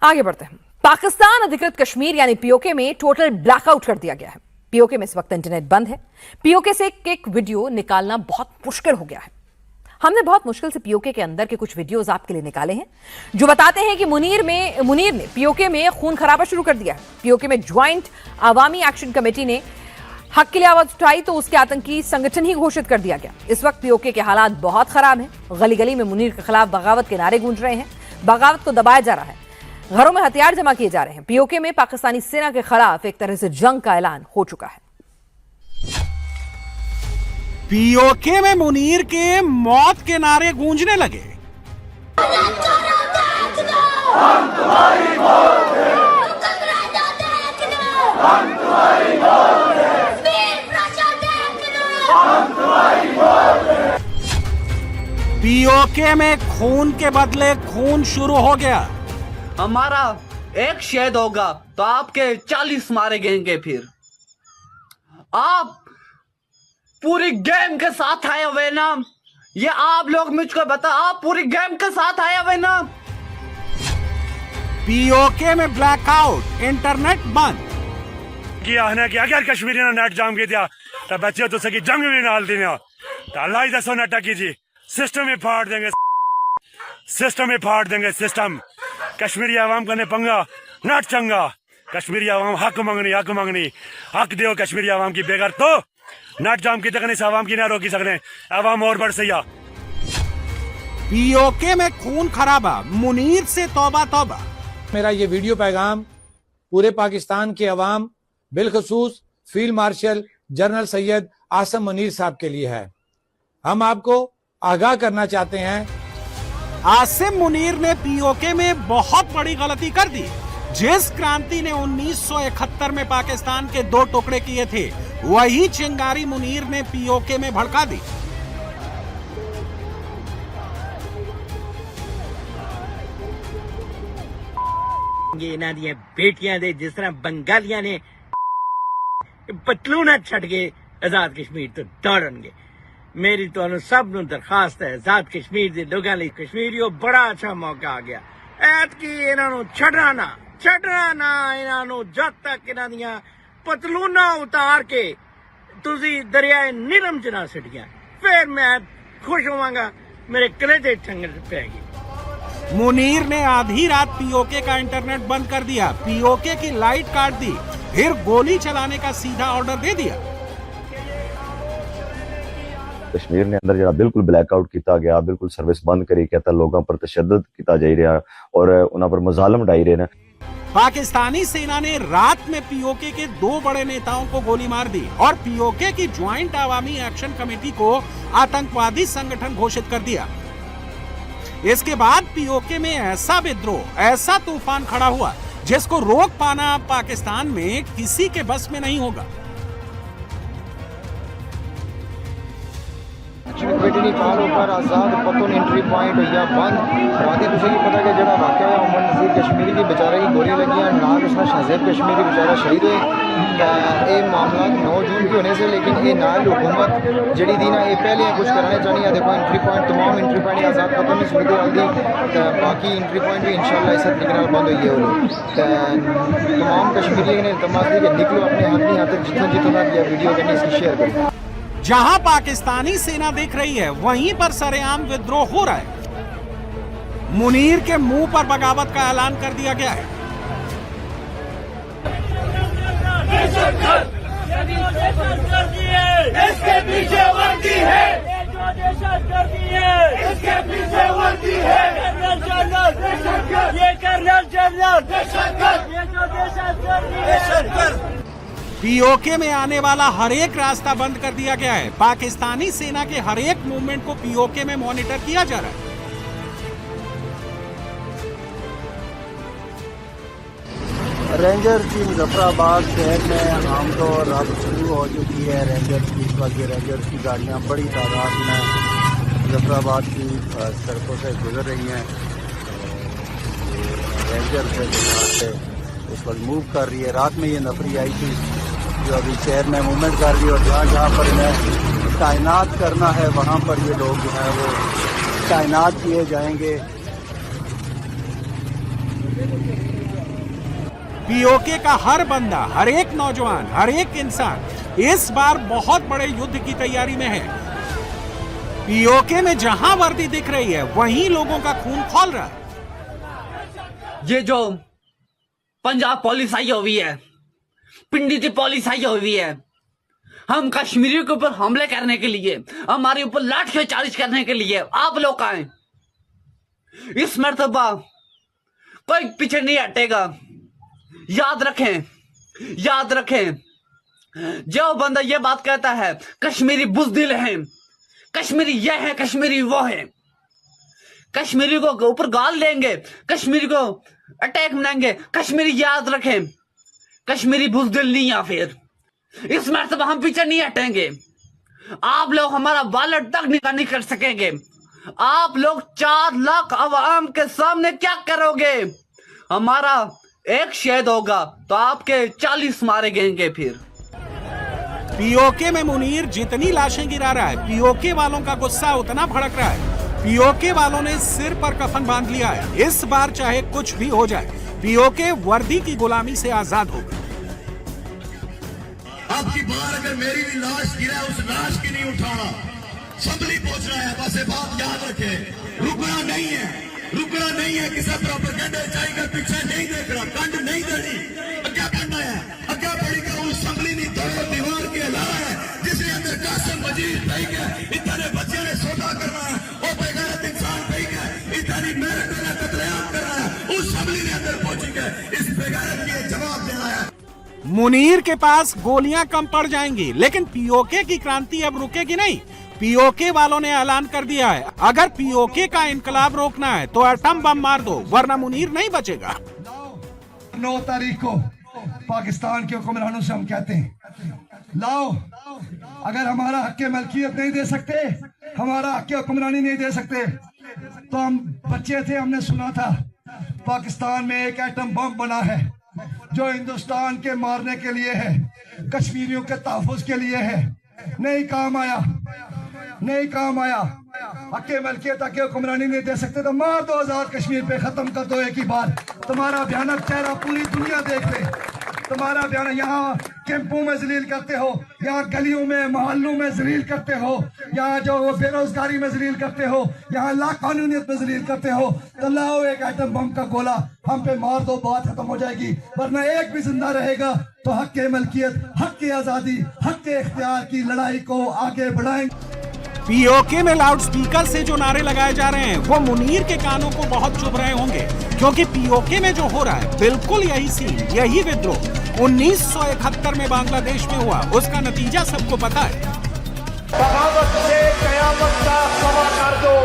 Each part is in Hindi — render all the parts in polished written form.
आगे बढ़ते हैं। पाकिस्तान अधिकृत कश्मीर यानी पीओके में टोटल ब्लैकआउट कर दिया गया है। पीओके में इस वक्त इंटरनेट बंद है। पीओके से एक वीडियो निकालना बहुत मुश्किल हो गया है। हमने बहुत मुश्किल से पीओके के अंदर के कुछ वीडियोस आपके लिए निकाले हैं जो बताते हैं कि मुनीर ने पीओके में खून खराबा शुरू कर दिया है। पीओके में ज्वाइंट अवामी एक्शन कमेटी ने हक के लिए आवाज उठाई तो उसके आतंकी संगठन ही घोषित कर दिया गया। इस वक्त पीओके के हालात बहुत खराब हैं। गली गली में मुनीर के खिलाफ बगावत के नारे गूंज रहे हैं। बगावत को दबाया जा रहा है। घरों में हथियार जमा किए जा रहे हैं। पीओके में पाकिस्तानी सेना के खिलाफ एक तरह से जंग का ऐलान हो चुका है। पीओके में मुनीर के मौत के नारे गूंजने लगे। पीओके में खून के बदले खून शुरू हो गया। हमारा एक शहीद होगा तो आपके 40 मारे गएंगे। फिर आप पूरी गैंग के साथ आए हुए ना, ये आप लोग मुझको बता, आप पूरी गैंग के साथ आए हुए ना। पीओके में ब्लैकआउट, इंटरनेट बंद किया है ना कि अगर कश्मीरी ने नेट जाम कर दिया तो बच्चे तो सकी जंग भी नाल देना तो अल्लाह ही दसो नटा कीजिए। सिस्टम ही फाड़ देंगे, सिस्टम ही फाड़ देंगे। सिस्टम कश्मीरी आवाम का ने पंगा नट चंगा। कश्मीरी आवाम हक मंगनी हक दो कश्मीरी आवाम की। बेगर तो नट जाम की तक इस आवाम की ना रोकी सकने। आवाम और बढ़ सही। पीओके में खून खराबा, मुनीर से तौबा तौबा। मेरा ये वीडियो पैगाम पूरे पाकिस्तान के अवाम, बिलखसूस field marshal general Syed Asim Munir sahab के लिए है। हम आपको आगाह करना चाहते हैं, आसिम मुनीर ने पीओके में बहुत बड़ी गलती कर दी। जिस क्रांति ने 1971 में पाकिस्तान के 2 टुकड़े किए थे, वही चिंगारी मुनीर ने पीओके में भड़का दी। इन्हां दी बेटियां दे जिस तरह बंगालियां ने पतलूना छड़ के आजाद कश्मीर तो दौड़नगे। मेरी तो सब नूं दरखास्त है, आजाद कश्मीर दे लोगां लई कश्मीरियों बड़ा अच्छा मौका आ गया। ऐतकी इन्हां नूं छड्डना ना इन्हां नूं जद तक इन्हां दियां पतलूना उतार के तुसी दरियाए नीलम च ना सिटियां, फिर मैं खुश होवांगा। मेरे कलेजे ठंड पैगी। मुनीर ने आधी रात पीओके का इंटरनेट बंद कर दिया, पीओके की लाइट काट दी, फिर गोली चलाने का सीधा ऑर्डर दे दिया। कश्मीर ने अंदर जरा बिल्कुल ब्लैकआउट किया गया, बिल्कुल सर्विस बंद करी, कहता लोगों पर तशद्दुद किया जा रहा और उन्हां पर मजालम ढाई रहे हैं। पाकिस्तानी सेना ने रात में पीओके के 2 बड़े नेताओं को गोली मार दी और पीओके की ज्वाइंट अवामी एक्शन कमेटी को आतंकवादी संगठन घोषित कर दिया। इसके बाद पीओके में ऐसा विद्रोह, ऐसा तूफान खड़ा हुआ जिसको रोक पाना पाकिस्तान में किसी के बस में नहीं होगा। कमेटी काल होकर आजाद पतन एंट्री पॉइंट या बंद राती तुझे की पता कि जरा वाक़या है उमर नज़ीर कश्मीरी की बेचारे की गोली लगी नाल उसने शाहजेब कश्मीरी बेचारा शहीद है। ये मामला 9 जून की होने से, लेकिन ये नाल हुकूमत जी दी ना ये पहले कुछ कराने चाहनी है। देखो एंट्री पॉइंट, तमाम एंट्री पॉइंट आजाद पतन में सूरत हाल दी, बाकी एंट्री पॉइंट भी इंशाल्लाह इस तरीके बंद हुई है। तमाम कश्मीरी ने तमाम दी निकलो अपने अपनी यहाँ तक जितना जितना दिया वीडियो करनी इसकी शेयर करें। जहां पाकिस्तानी सेना देख रही है, वहीं पर सरेआम विद्रोह हो रहा है। मुनीर के मुंह पर बगावत का ऐलान कर दिया गया है। इसके पीछे वर्दी है, इसके पीछे वर्दी है, ये कर्नल जनरल पीओके में आने वाला हर एक रास्ता बंद कर दिया गया है। पाकिस्तानी सेना के हर एक मूवमेंट को पीओके में मॉनिटर किया जा रहा है। रेंजर की मुजफ्फराबाद शहर में आमतौर अब शुरू हो चुकी है। रेंजर की रेंजर की गाड़ियां बड़ी तादाद में मुजफ्फराबाद की सड़कों से गुजर रही हैं। रेंजर से इस वक्त मूव कर रही है। रात में ये नफरी आई थी जो अभी शहर में मूवमेंट कर रही है और जहाँ जहाँ पर इन्हें तैनात करना है वहाँ पर ये लोग जो है वो तैनात किए जाएंगे। पीओके का हर बंदा, हर एक नौजवान, हर एक इंसान इस बार बहुत बड़े युद्ध की तैयारी में है। पीओके में जहां वर्दी दिख रही है वहीं लोगों का खून खौल रहा है। ये जो पंजाब पुलिस आई हुई है, पिंडी पुलिस आई हुई है, हम कश्मीरियों के ऊपर हमले करने के लिए, हमारे ऊपर लाठीचार्ज करने के लिए आप लोग आए। इस मर्तबा कोई पीछे नहीं हटेगा। याद रखें, याद रखें, जो बंदा ये बात कहता है कश्मीरी बुज़दिल हैं, कश्मीरी ये है, कश्मीरी वो है, कश्मीरी को ऊपर गाल देंगे, कश्मीरी को अटैक बनाएंगे, कश्मीरी याद रखें कश्मीरी बुज़दिल नहीं। या फिर इस मर्तबा हम पीछे नहीं हटेंगे। आप लोग हमारा वॉलेट तक निकाल नहीं कर सकेंगे। आप लोग 4 लाख अवाम के सामने क्या करोगे? हमारा एक शहीद होगा तो आपके 40 मारे गएंगे। फिर पीओके में मुनीर जितनी लाशें गिरा रहा है, पीओके वालों का गुस्सा उतना भड़क रहा है। पीओके वालों ने सिर पर कफन बांध लिया है। इस बार चाहे कुछ भी हो जाए, पीओके वर्दी की गुलामी से आजाद होगा। आपकी बार अगर मेरी भी लाश गिरा है, उस लाश की नहीं उठाना, संभली पहुंच रहा है। बस ये बात याद रखे, रुकना नहीं है, रुकना नहीं है। किसी प्रोपेगेंडा चाहिए पीछे नहीं देख रहा, कंड नहीं देनी, क्या करना है, अगर बड़ी का उस संभली नहीं दो दीवार के अलावा है जिसके अंदर कासिम मजीद नहीं है, इतने बच्चे ने सौदा करना है, वो बेगैरत इंसान नहीं है, इतनी मेहनत ने कतलेआम करना है, उस संभली ने अंदर पहुंची है, इस बेगैरत के जवाब देना है। मुनीर के पास गोलियां कम पड़ जाएंगी, लेकिन पीओके की क्रांति अब रुकेगी नहीं। पीओके वालों ने ऐलान कर दिया है, अगर पीओके का इनकलाब रोकना है तो एटम बम मार दो, वरना मुनीर नहीं बचेगा। 9 तारीख को पाकिस्तान के हुक्मरानों से हम कहते हैं, लाओ, अगर हमारा हक मलकियत नहीं दे सकते, हमारा हक हुक्मरानी नहीं दे सकते, तो हम बच्चे थे, हमने सुना था पाकिस्तान में एक एटम बम बना है जो हिंदुस्तान के मारने के लिए है, कश्मीरियों के तहफ़्फ़ुज़ के लिए है। नहीं काम आया, नहीं काम आया। हक़ मलकियत, हक़ हुक्मरानी नहीं दे सकते तो मार दो, आज़ाद कश्मीर पे खत्म कर दो एक ही बार। तुम्हारा भयानक चेहरा पूरी दुनिया देख ले, तुम्हारा भयानक। यहाँ कैंपों में जलील करते हो, यहाँ गलियों में मोहल्लों में जलील करते हो, यहाँ जो बेरोजगारी में जलील करते हो, यहाँ लाकानूनियत में जलील करते हो। तो लाओ एक एटम बम का गोला हम पे मार दो, बात खत्म हो जाएगी। वरना एक भी जिंदा रहेगा तो हक मलकियत, हक आज़ादी, हक इख्तियार की लड़ाई को आगे बढ़ाएंगे। पीओके में लाउड स्पीकर से जो नारे लगाए जा रहे हैं वो मुनीर के कानों को बहुत चुभ रहे होंगे, क्योंकि पीओके में जो हो रहा है बिल्कुल यही सीन, यही विद्रोह 1971 में बांग्लादेश में हुआ, उसका नतीजा सबको पता है। बगावत से कयामत का समा कर दो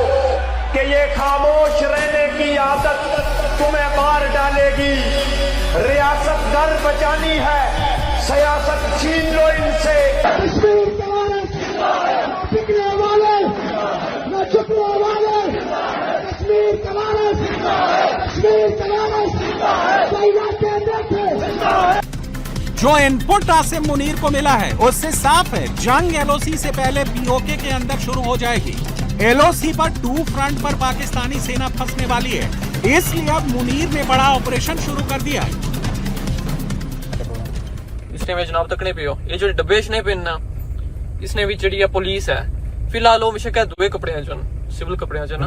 कि ये खामोश रहने की आदत तुम्हें मार डालेगी। रियासत घर बचानी है, सियासत छीन लो इनसे। जो इनपुट आसिम मुनीर को मिला है उससे साफ है, जंग एलओसी से पहले पीओके के अंदर शुरू हो जाएगी। एलओसी पर 2 फ्रंट पर पाकिस्तानी सेना फंसने वाली है, इसलिए अब मुनीर ने बड़ा ऑपरेशन शुरू कर दिया है। इसने जनाब तकने पे हो, ये जो डब्बे ने पहनना, इसने भी जड़ी पुलिस है। फिलहाल वो विषय दुए कपड़े हैं, जो सिविल कपड़े हैं, ना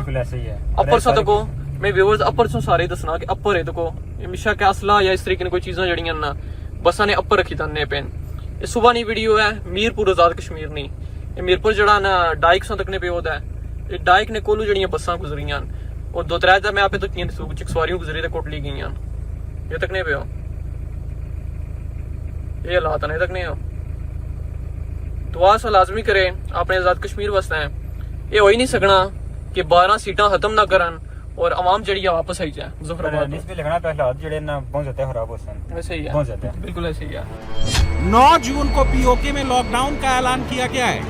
अपर सा तको मैं व्यूअर्स अपर सो सारे दसना कि अपर है तको हमेशा क्या असला या इस तरीके की कोई चीज़ां जड़ियां ना बसा ने अपर रखी तन्ने पेन। ये सुबह नी वीडियो है, मीरपुर आजाद कश्मीर नहीं, ये मीरपुर जड़ा ना डाइक सो तकने पे होता है। ये डाइक ने कोलू जड़ियां बसा गुजरियां और 2-3 मैं आप तो सवारियों गुजरी तो कोटली गई, ये तकने पे हो, ये हालात नहीं तकने हो। दुआ सा लाजमी करे अपने आजाद कश्मीर वास्ते है। ये हो ही नहीं सकना कि 12 सीटां खत्म ना करन और आवाम जड़ी वापस आई जाए मुजफ्फराबाद। लगना तो हालात जड़े ना बहुत ज्यादा खराब हो सन, ऐसे ही है, बहुत ज्यादा, बिल्कुल ऐसे ही है। 9 जून को पीओके में लॉकडाउन का ऐलान किया गया है।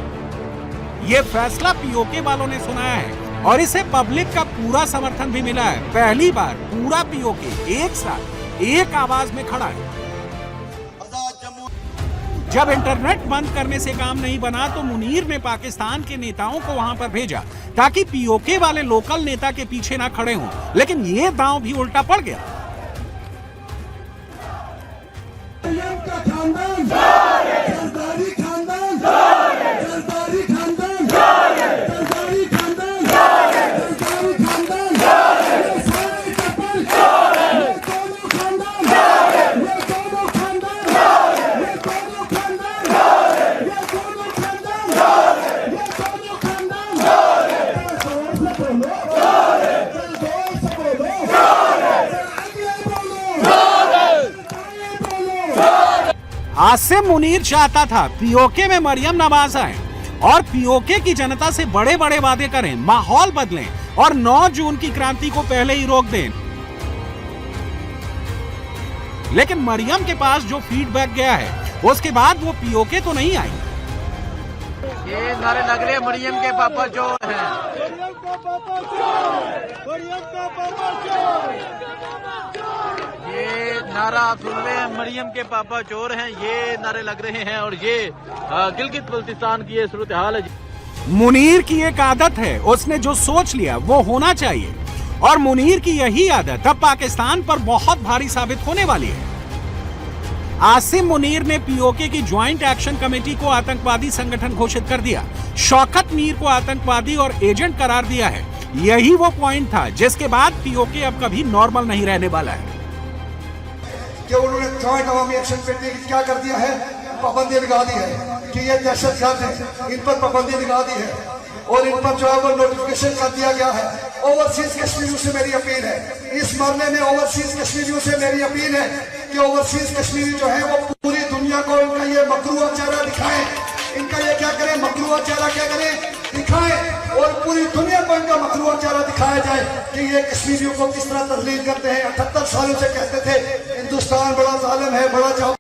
ये फैसला पीओके वालों ने सुनाया है और इसे पब्लिक का पूरा समर्थन भी मिला है। पहली बार पूरा पीओके एक साथ एक आवाज में खड़ा है। जब इंटरनेट बंद करने से काम नहीं बना तो मुनीर ने पाकिस्तान के नेताओं को वहां पर भेजा ताकि पीओके वाले लोकल नेता के पीछे ना खड़े हों, लेकिन ये दांव भी उल्टा पड़ गया। आपका खानदान सरदारी खानदान सरदारी खानदान सरदारी खानदान सरदारी खानदान ये सारे कपल ये दोनों खानदान ये दोनों खानदान ये दोनों खानदान ये दोनों खानदान ये दोनों खानदान जोर से बोलो जोर से बोलो आगे बोलो आसिम मुनीर चाहता था पीओके में मरियम नवाज आए और पीओके की जनता से बड़े बड़े वादे करें, माहौल बदलें और 9 जून की क्रांति को पहले ही रोक दें। लेकिन मरियम के पास जो फीडबैक गया है उसके बाद वो पीओके तो नहीं आई। ये नारे लग रहे हैं मरियम के पापा जो हैं। ये नारा आप सुन रहे हैं, मरियम के पापा चोर हैं, ये नारे लग रहे हैं। और ये गिलगित बल्तिस्तान की ये सूरत हाल है। मुनीर की एक आदत है, उसने जो सोच लिया वो होना चाहिए और मुनीर की यही आदत अब पाकिस्तान पर बहुत भारी साबित होने वाली है। आसिम मुनीर ने पीओके की ज्वाइंट एक्शन कमेटी को आतंकवादी संगठन घोषित कर दिया। शौकत मीर को आतंकवादी और एजेंट करार दिया है। यही वो पॉइंट था जिसके बाद पीओके अब कभी नॉर्मल नहीं रहने वाला है। कि उन्होंने ज्वाइंट अवामी एक्शन कमेटी क्या कर दिया है, पाबंदी लगा दी है कि ये दहशतगर्द है, इन पर पाबंदी लगा दी है और इन पर जो है वो नोटिफिकेशन कर दिया गया है। ओवरसीज कश्मीरियों से मेरी अपील है, इस मामले में ओवरसीज कश्मीरियों से मेरी अपील है कि ओवरसीज कश्मीरी जो है वो पूरी दुनिया को इनका ये मकरूआ चेहरा दिखाएं, इनका ये क्या करें, मकरूआ चेहरा क्या करें, दिखाएं और पूरी दुनिया को इनका मकरूआ चेहरा दिखाया जाए कि ये कश्मीरियों को किस तरह तस्लीम करते हैं। 78 सालों से कहते थे हिंदुस्तान बड़ा जालिम है, बड़ा चाव,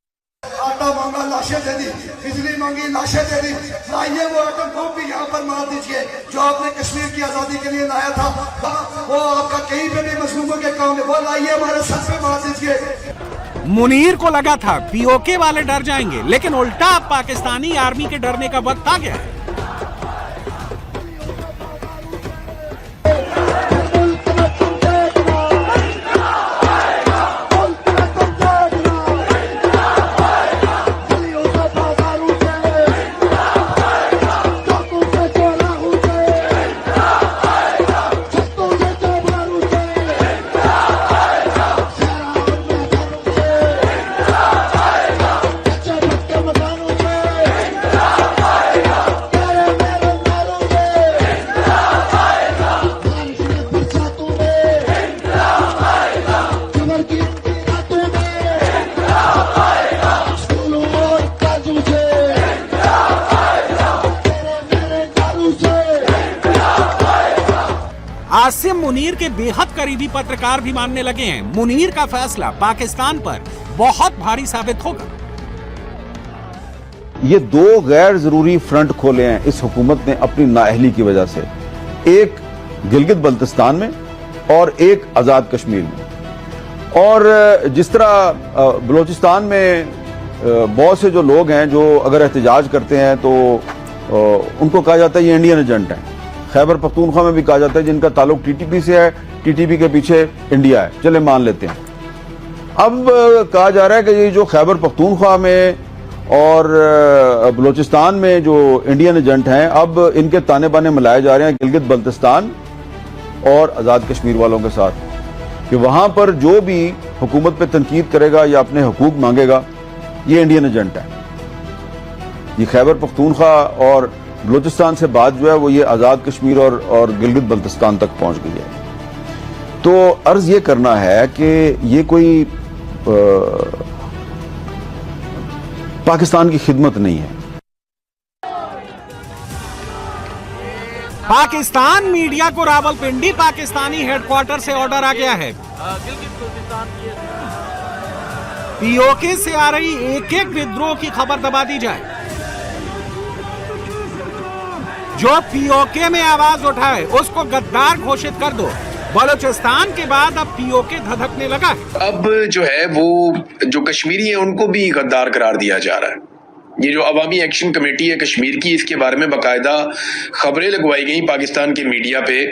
आटा मांगा लाशें दे दी, बिजली मांगी लाशें दे दी। लाइए वो आटम बम भी यहाँ पर मार दीजिए जो आपने कश्मीर की आजादी के लिए लाया था, वो आपका कहीं पे भी मजलूमों के काम है, वो लाइए हमारे सर पे मार दीजिए। मुनीर को लगा था पीओके वाले डर जाएंगे, लेकिन उल्टा अब पाकिस्तानी आर्मी के डरने का वक्त आ गया है। आसिम मुनीर के बेहद करीबी पत्रकार भी मानने लगे हैं मुनीर का फैसला पाकिस्तान पर बहुत भारी साबित होगा। ये 2 गैर जरूरी फ्रंट खोले हैं इस हुकूमत ने अपनी नाअहली की वजह से, एक गिलगित बल्तिस्तान में और एक आजाद कश्मीर में। और जिस तरह बलूचिस्तान में बहुत से जो लोग हैं जो अगर एहतजाज करते हैं तो उनको कहा जाता है ये इंडियन एजेंट हैं। खैबर पख्तूनख्वा में भी कहा जाता है जिनका ताल्लुक टीटीपी से है, टीटीपी के पीछे इंडिया है, चले मान लेते हैं। अब कहा जा रहा है कि ये जो खैबर पख्तूनख्वा में और बलूचिस्तान में जो इंडियन एजेंट हैं, अब इनके ताने बाने मिलाए जा रहे हैं गिलगित बल्तिस्तान और आज़ाद कश्मीर वालों के साथ, कि वहां पर जो भी हुकूमत पे तनकीद करेगा या अपने हुकूक मांगेगा ये इंडियन एजेंट है। ये खैबर पख्तूनख्वा और बलूचिस्तान से बात जो है वो ये आज़ाद कश्मीर और गिलगित बल्तिस्तान तक पहुंच गई है। तो अर्ज ये करना है कि ये कोई पाकिस्तान की खिदमत नहीं है। पाकिस्तान मीडिया को रावलपिंडी पाकिस्तानी हेडक्वार्टर से ऑर्डर आ गया है। पीओके से आ रही एक एक विद्रोह की खबर दबा दी जाए। जो पीओके में आवाज उठाए उसको गद्दार घोषित कर दो। बलूचिस्तान के बाद अब पीओके धधकने लगा है। अब जो है वो जो कश्मीरी है उनको भी गद्दार करार दिया जा रहा है। ये जो अवामी एक्शन कमेटी है कश्मीर की, इसके बारे में बाकायदा खबरें लगवाई गई पाकिस्तान के मीडिया पे,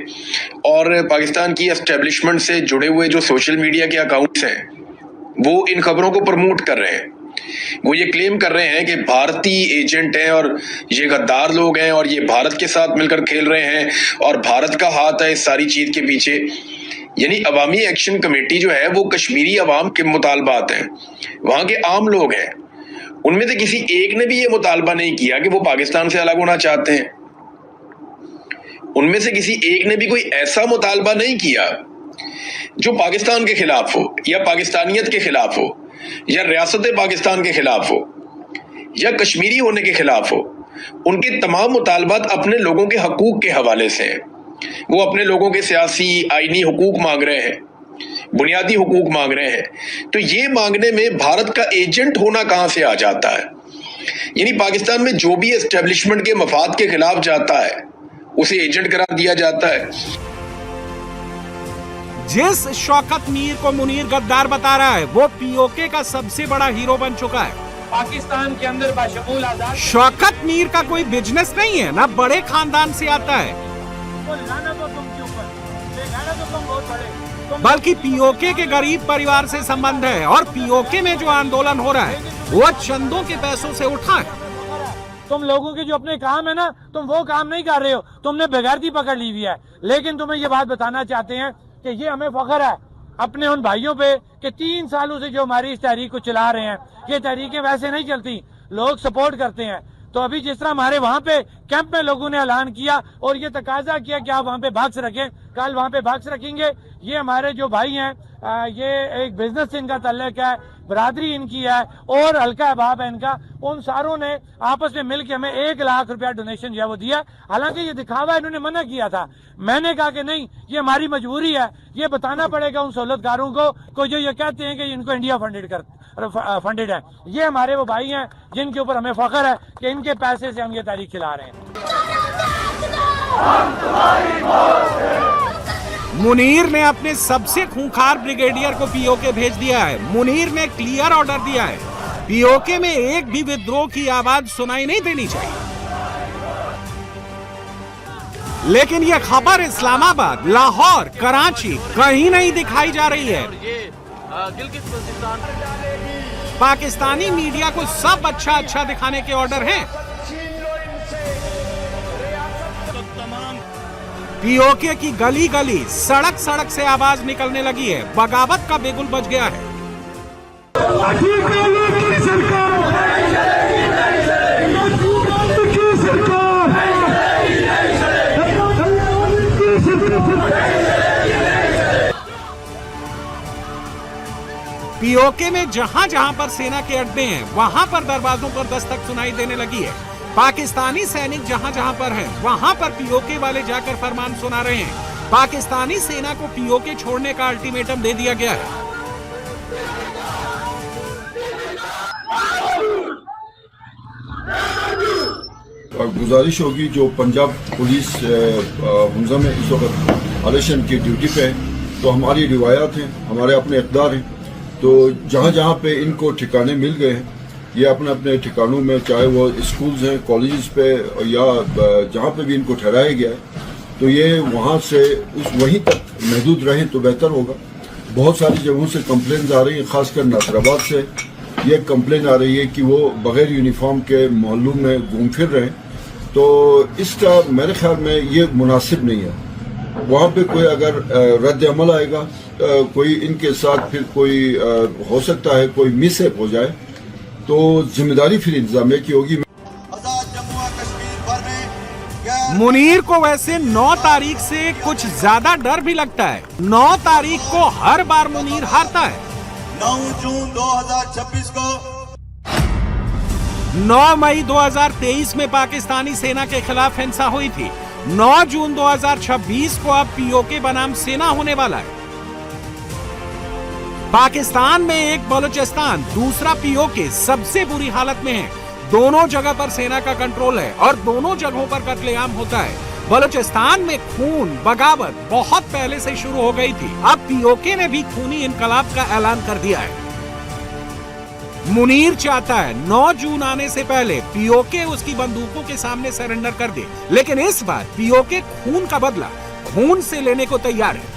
और पाकिस्तान की एस्टेब्लिशमेंट से जुड़े हुए जो सोशल मीडिया के अकाउंट्स हैं वो इन खबरों को प्रमोट कर रहे हैं। वो ये क्लेम कर रहे हैं कि भारतीय एजेंट हैं और ये गद्दार लोग हैं और ये भारत के साथ मिलकर खेल रहे हैं और भारत का हाथ है इस सारी चीज के पीछे। यानी अवामी एक्शन कमेटी जो है वो कश्मीरी अवाम के मुतालबात हैं, वहां के आम लोग हैं, उनमें से किसी एक ने भी ये मुतालबा नहीं किया कि वो पाकिस्तान से अलग होना चाहते हैं। उनमें से किसी एक ने भी कोई ऐसा मुतालबा नहीं किया जो पाकिस्तान के खिलाफ हो या पाकिस्तानियत के खिलाफ हो या रियासत पाकिस्तान के खिलाफ हो या कश्मीरी होने के खिलाफ हो। उनके तमाम मुतालबात अपने लोगों के हकूक के हवाले से हैं। वो अपने लोगों के सियासी आईनी हुकूक मांग रहे हैं, बुनियादी हुकूक मांग रहे हैं। तो ये मांगने में भारत का एजेंट होना कहां से आ जाता है? यानी पाकिस्तान में जो भी एस्टेब्लिशमेंट के मफाद के खिलाफ जाता है उसे एजेंट करार दिया जाता है। जिस शौकत मीर को मुनीर गद्दार बता रहा है वो पीओके का सबसे बड़ा हीरो बन चुका है। पाकिस्तान के अंदर बाशमूल आजाद शौकत मीर का कोई बिजनेस नहीं है, ना बड़े खानदान से आता है, बल्कि पीओके के गरीब परिवार से संबंध है। और पीओके में जो आंदोलन हो रहा है वो चंदों के पैसों से उठा है। तुम लोगों के जो अपने काम है ना, तुम वो काम नहीं कर रहे हो, तुमने बेगैरती पकड़ ली हुई है। लेकिन तुम्हें ये बात बताना चाहते हैं कि ये हमें फख्र है अपने उन भाइयों पे कि 3 सालों से जो हमारी इस तहरीक को चला रहे हैं। ये तहरीकें वैसे नहीं चलती, लोग सपोर्ट करते हैं। तो अभी जिस तरह हमारे वहाँ पे कैंप में लोगों ने ऐलान किया और ये तकाजा किया कि आप वहाँ पे भाग्स रखें, कल वहाँ पे भाग्स रखेंगे। ये हमारे जो भाई हैं, ये एक बिजनेस से इनका ताल्लुक है, बरादरी इनकी है और हल्का अहबाब है इनका। उन सारों ने आपस में मिलकर हमें 1 लाख रुपया डोनेशन जो है वो दिया। हालांकि ये दिखावा इन्होंने मना किया था। मैंने कहा कि नहीं, ये हमारी मजबूरी है, ये बताना पड़ेगा उन सहूलतकारों को जो ये कहते हैं कि इनको इंडिया फंडेड है। ये हमारे वो भाई हैं जिनके ऊपर हमें फख्र है कि इनके पैसे से हम ये तारीख खिला रहे हैं। मुनीर ने अपने सबसे खूंखार ब्रिगेडियर को पीओके भेज दिया है। मुनीर ने क्लियर ऑर्डर दिया है, पीओके में एक भी विद्रोह की आवाज सुनाई नहीं देनी चाहिए। लेकिन यह खबर इस्लामाबाद, लाहौर, कराची कहीं नहीं दिखाई जा रही है। पाकिस्तानी मीडिया को सब अच्छा दिखाने के ऑर्डर हैं। पीओके की गली गली, सड़क सड़क से आवाज निकलने लगी है। बगावत का बिगुल बज गया है। पीओके में जहां जहां पर सेना के अड्डे हैं वहां पर दरवाजों पर दस्तक सुनाई देने लगी है। पाकिस्तानी सैनिक जहां जहां पर हैं वहां पर पीओके वाले जाकर फरमान सुना रहे हैं। पाकिस्तानी सेना को पीओके छोड़ने का अल्टीमेटम दे दिया गया है। गुजारिश होगी जो पंजाब पुलिस हुंजा में इस वक्त ऑपरेशन की ड्यूटी पे है, तो हमारी रिवायात हैं, हमारे अपने इक़दार हैं। तो जहाँ जहाँ पे इनको ठिकाने मिल गए हैं, ये अपने अपने ठिकानों में, चाहे वो स्कूल्स हैं, कॉलेजेस पे या जहाँ पे भी इनको ठहराया गया है, तो ये वहाँ से वहीं तक महदूद रहें तो बेहतर होगा। बहुत सारी जगहों से कंप्लेंट्स आ रही हैं, खासकर नासिराबाद से ये कंप्लेन आ रही है कि वो बगैर यूनिफॉर्म के मोहल्लों में घूम फिर रहे हैं। तो इसका मेरे ख्याल में ये मुनासिब नहीं है। वहाँ पे कोई अगर रद्द अमल आएगा, कोई इनके साथ फिर कोई हो सकता है कोई मिसहैप हो जाए, तो जिम्मेदारी फिर इंतजामिया की होगी। मुनीर को वैसे 9 तारीख से कुछ ज्यादा डर भी लगता है। 9 तारीख को हर बार मुनीर हारता है। 9 जून 2026 को 9 मई 2023 में पाकिस्तानी सेना के खिलाफ हिंसा हुई थी। 9 जून 2026 को अब पीओके बनाम सेना होने वाला है। पाकिस्तान में एक बलूचिस्तान, दूसरा पीओके सबसे बुरी हालत में है। दोनों जगह पर सेना का कंट्रोल है और दोनों जगहों पर कत्लेआम होता है। बलूचिस्तान में खून, बगावत बहुत पहले से शुरू हो गई थी। अब पीओके ने भी खूनी इनकलाब का ऐलान कर दिया है। मुनीर चाहता है 9 जून आने से पहले पीओके उसकी बंदूकों के सामने सरेंडर कर दे, लेकिन इस बार पीओके खून का बदला खून से लेने को तैयार है।